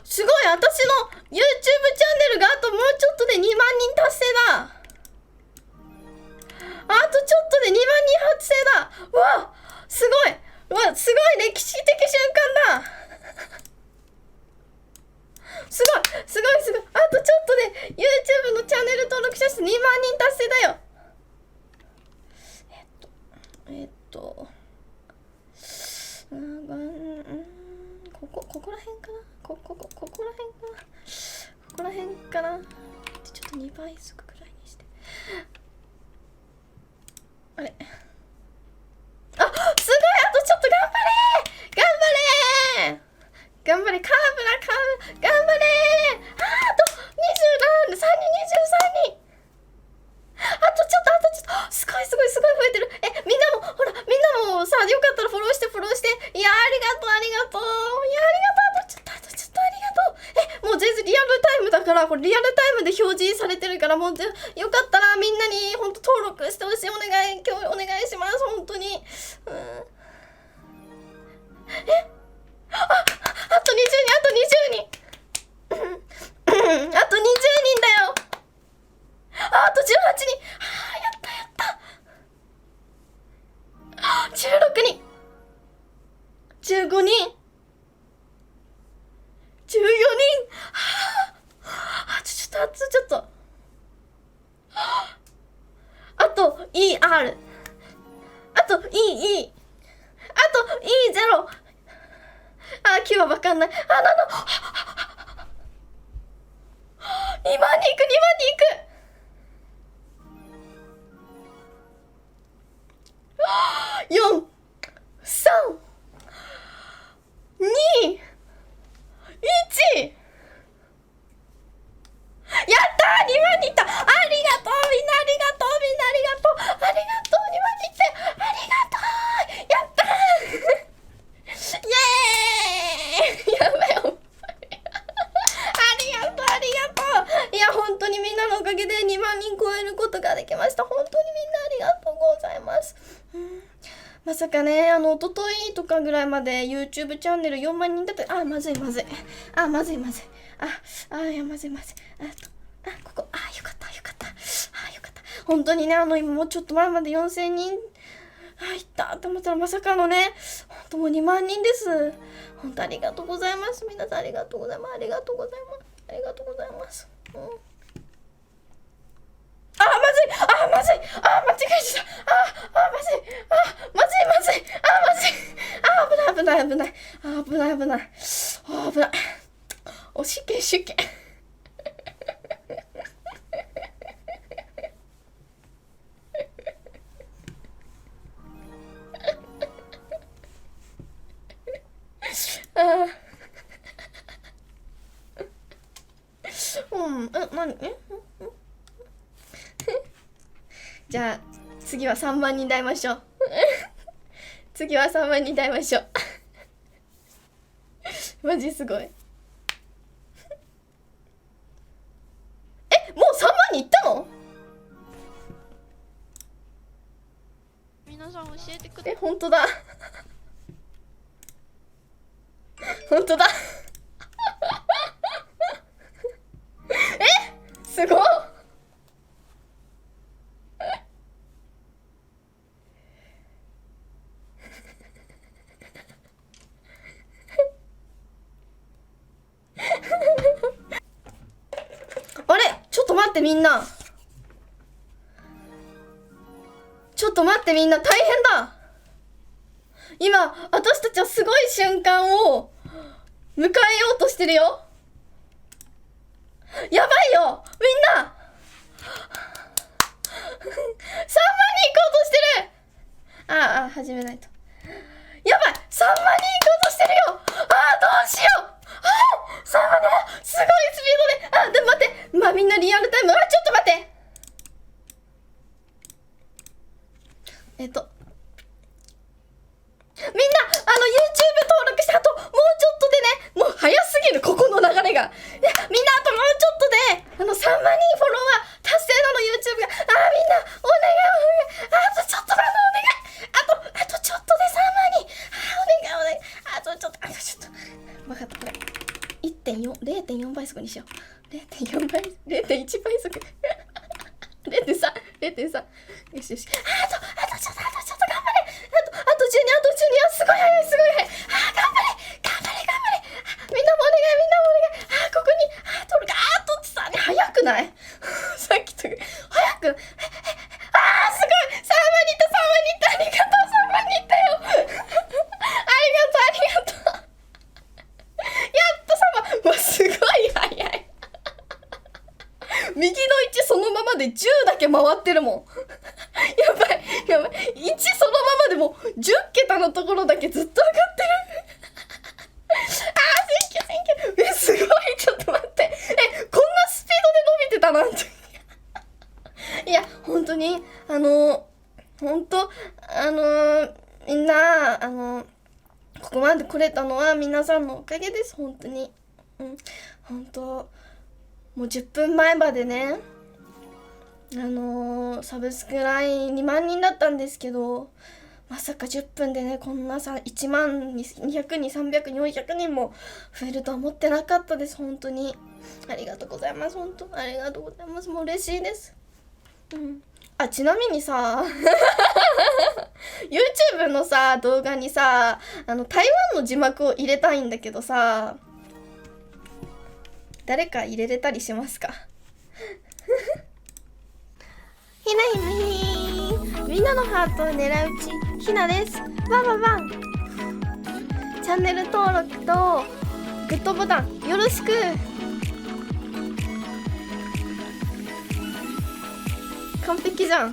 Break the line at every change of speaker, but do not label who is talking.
すごい、私の YouTube チャンネルがあともうちょっとで2万人達成だ。あとちょっとで2万人達成だ。うわ、すごい。うわ、すごい歴史的瞬間だ。すごい、すごい、すごい。あとちょっとで YouTube のチャンネル登録者数2万人達成だよ。ここら辺かな。ここら辺かな。ここら辺かな。ちょっと2倍速くらいにして。あれ。あ、すごい。あとちょっと頑張れ。頑張れ。カーブだ。頑張れ。あと20何、3人、23人。あとちょっと。すごい増えてる。みんなも、ほら、みんなもさ、よかったらフォローして。いや、ありがとう。いや、ありがとう。あとちょっとありがとう。もう全然リアルタイムだから、これリアルタイムで表示されてるから、もうよかったらみんなに本当登録してほしい。今日お願いします。本当に。あと20人。あと20人だよ。あと18人。やった。16人。15人。14人。ちょっと。あと ER。あと EE。あと E0。9はわかんない。2万に行く。4、3、2、1。やったー、2万人いった。ありがとう、みんなありがとう。2万人いって。ありがとう。やったー。イエーイ。やばいよ。ありがとう。いや、本当にみんなのおかげで2万人超えることができました。本当にみんなありがとうございます。まさかね、一昨日とかぐらいまで YouTube チャンネル4万人だった。まずい。いや、まずい。ここ。よかった。本当にね、今もうちょっと前まで4000人、いったと思ったらまさかのね、本当もう2万人です。本当ありがとうございます。皆さんありがとうございます。間違えちゃった。危ない。おしけ。何？じゃあ次は3万人で会いましょう。マジすごい。もう3万人いったの？
皆さん教えてください。
本当だ。すごい。あれ、ちょっと待ってみんな、大変だ。今私たちはすごい瞬間を迎えようとしてるよ。やばいよみんな。3万人行こうとしてる。始めないと。やばい、3万人行こうとしてるよ。どうしよう。3万人、すごいスピードで。でも待って、みんなリアルタイム。ちょっと待って。みんなYouTube 登録して、あともうちょっとでね、もう早すぎる、ここの流れが。みんなあともうちょっとで3万人フォロワー達成なの。 YouTube が。みんなお願い。あとちょっとお願い。あとちょっとで3万人。お願い。あとちょっと。分かった。これ0.4倍速にしよう。0.4倍、0.1倍速。0.3、0.3。よしよし。あとちょっと頑張れ。あと12、すごい早い、すごい早い。頑張れ。みんなもお願い。ここに、取るか。取ってさ、早くないさっきと、早く。すごい。3番に行った。ありがとう、3番に行ったよ。ありがとう。やっと3番。すごい早い。右の1そのままで10だけ回ってるもん。やばい。1そのままでも10桁のところだけずっと上がってる。センキュー。すごい。ちょっと待って。こんなスピードで伸びてたなんて。いや、本当に、みんな、ここまで来れたのは皆さんのおかげです、本当に。本当、もう10分前までね、サブスクライン2万人だったんですけど、まさか10分でね、こんなさ、1万200人、300人、400人も増えるとは思ってなかったです、本当に。ありがとうございます、本当。ありがとうございます、もう嬉しいです。ちなみにさ、YouTube のさ、動画にさ、台湾の字幕を入れたいんだけどさ、誰か入れれたりしますか？ひなみんなのハートを狙うちひなです。ワン。チャンネル登録とグッドボタンよろしく。完璧じゃん。